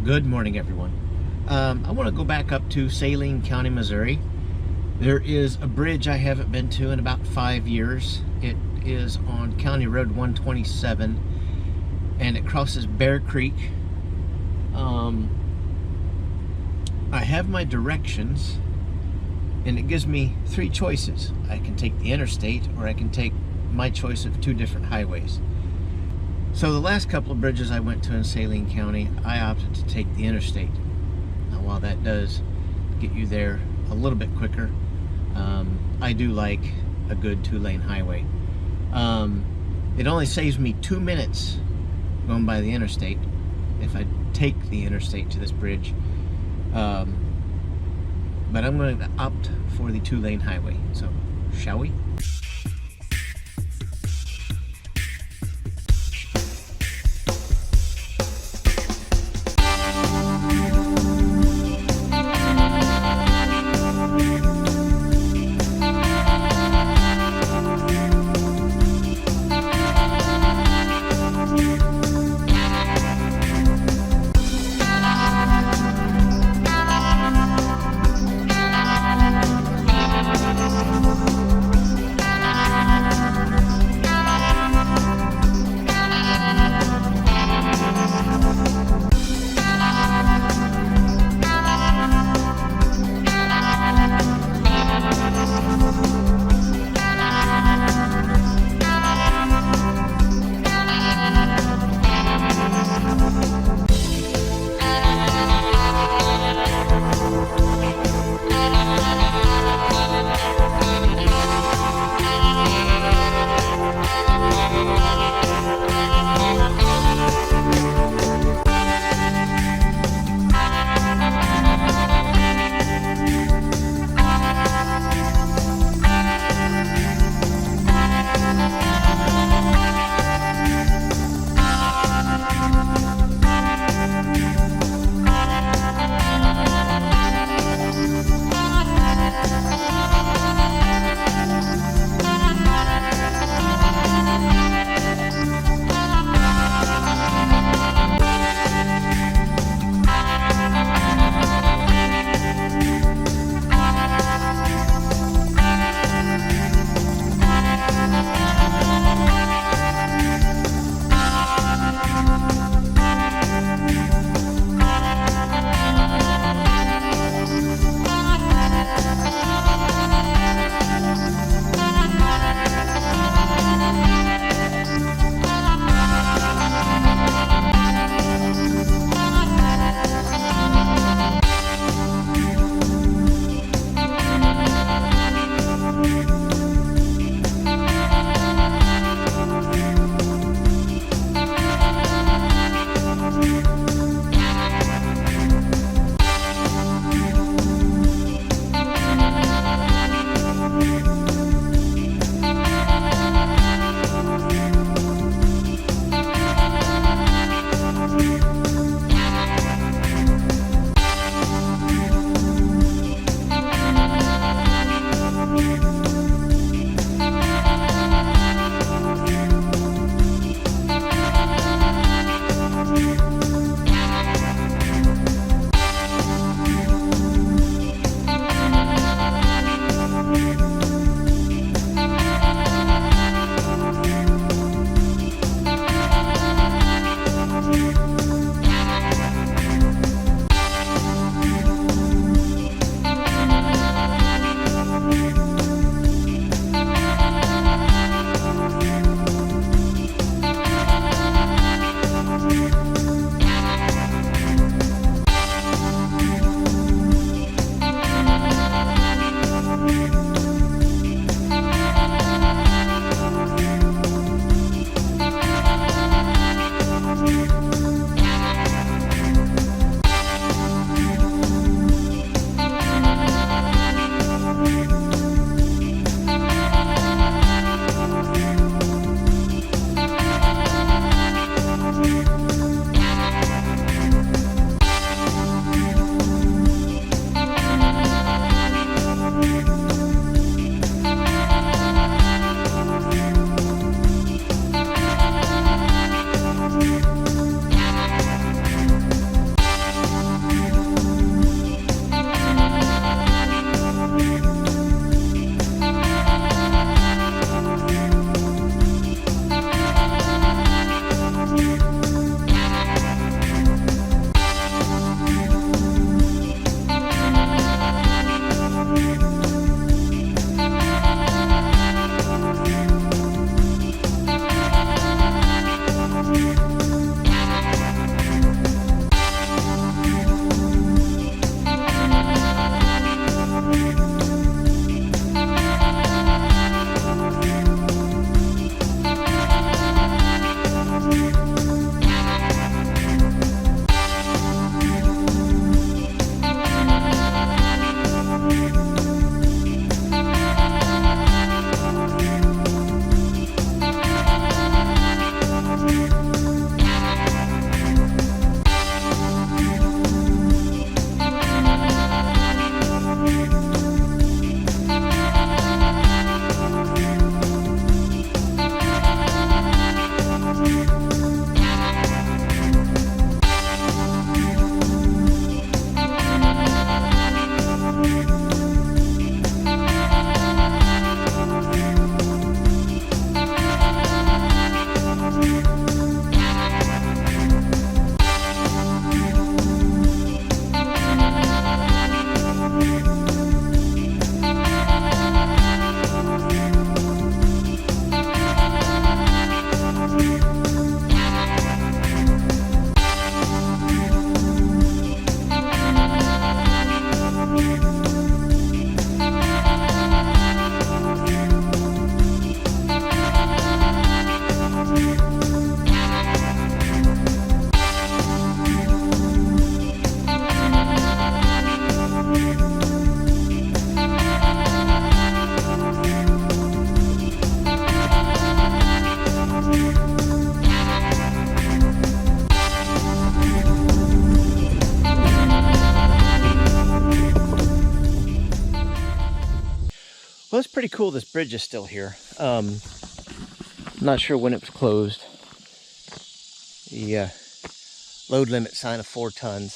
Good morning, everyone. I want to go back up to Saline County, Missouri. There is a bridge I haven't been to in about 5 years. It is on County Road 127, and it crosses Bear Creek. I have my directions, and it gives me 3 choices. I can take the interstate, or I can take my choice of 2 different highways. So the last couple of bridges I went to in Saline County, I opted to take the interstate. Now, while that does get you there a little bit quicker, I do like a good 2-lane highway. It only saves me 2 minutes going by the interstate if I take the interstate to this bridge. But I'm going to opt for the 2-lane highway. So, shall we? Well, it's pretty cool this bridge is still here. Not sure when it was closed. The load limit sign of 4 tons.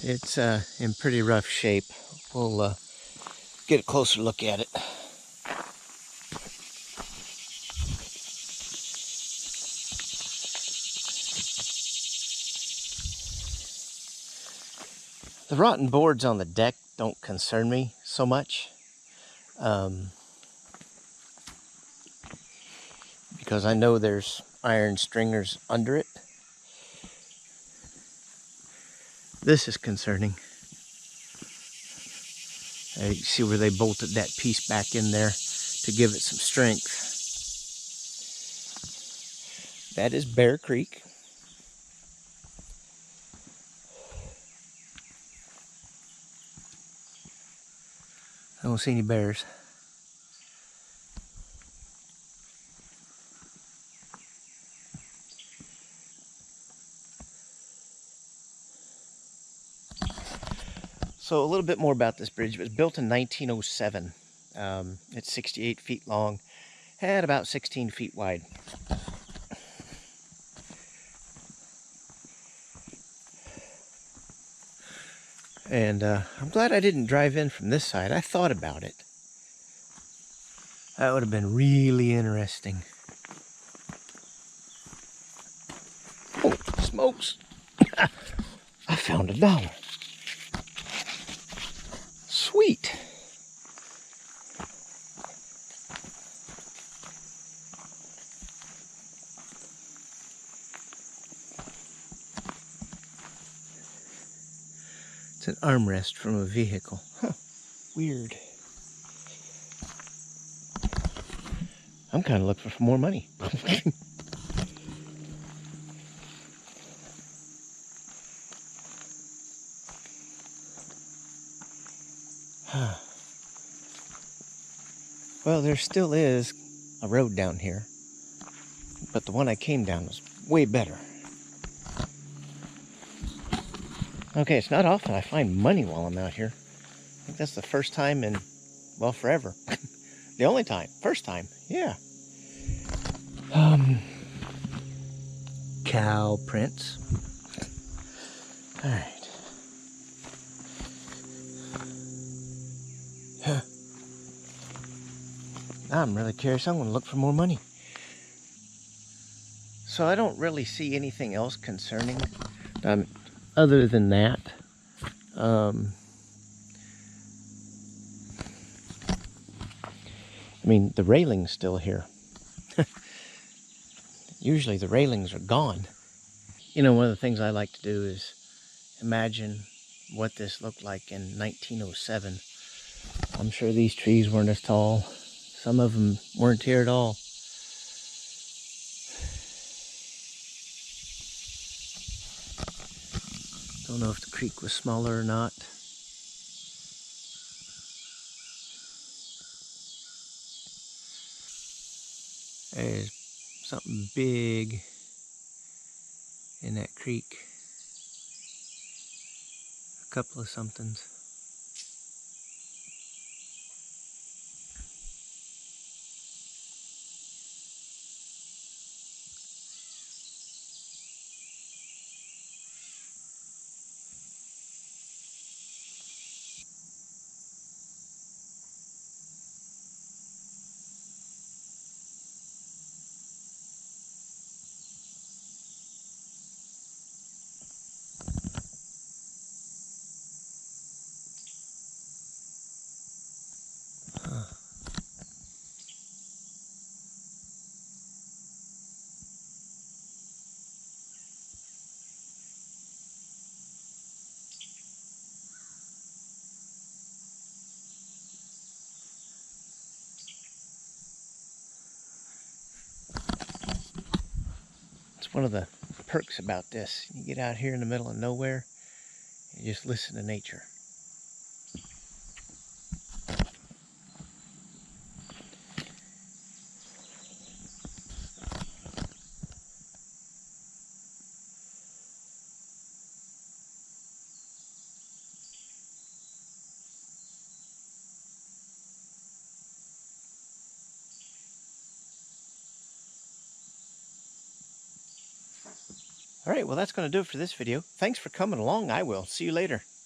It's in pretty rough shape. We'll get a closer look at it. The rotten boards on the deck don't concern me so much. Because I know there's iron stringers under it. This is concerning. You see where they bolted that piece back in there to give it some strength. That is Bear Creek. I don't see any bears. So a little bit more about this bridge. It was built in 1907. It's 68 feet long, had about 16 feet wide. And I'm glad I didn't drive in from this side. I thought about it. That would have been really interesting. Oh, smokes! I found $1. Sweet! It's an armrest from a vehicle. Huh. Weird. I'm kind of looking for more money. Well, there still is a road down here, but the one I came down was way better. Okay, it's not often I find money while I'm out here. I think that's the first time in, well, forever. The only time. First time. Yeah. Cow prints. All right. Huh. I'm really curious. I'm going to look for more money. So I don't really see anything else concerning other than that. I mean, the railing's still here. Usually the railings are gone. You know, one of the things I like to do is imagine what this looked like in 1907. I'm sure these trees weren't as tall. Some of them weren't here at all. Don't know if the creek was smaller or not. There's something big in that creek. A couple of somethings. It's one of the perks about this. You get out here in the middle of nowhere and you just listen to nature. All right, well, that's going to do it for this video. Thanks for coming along. I will see you later.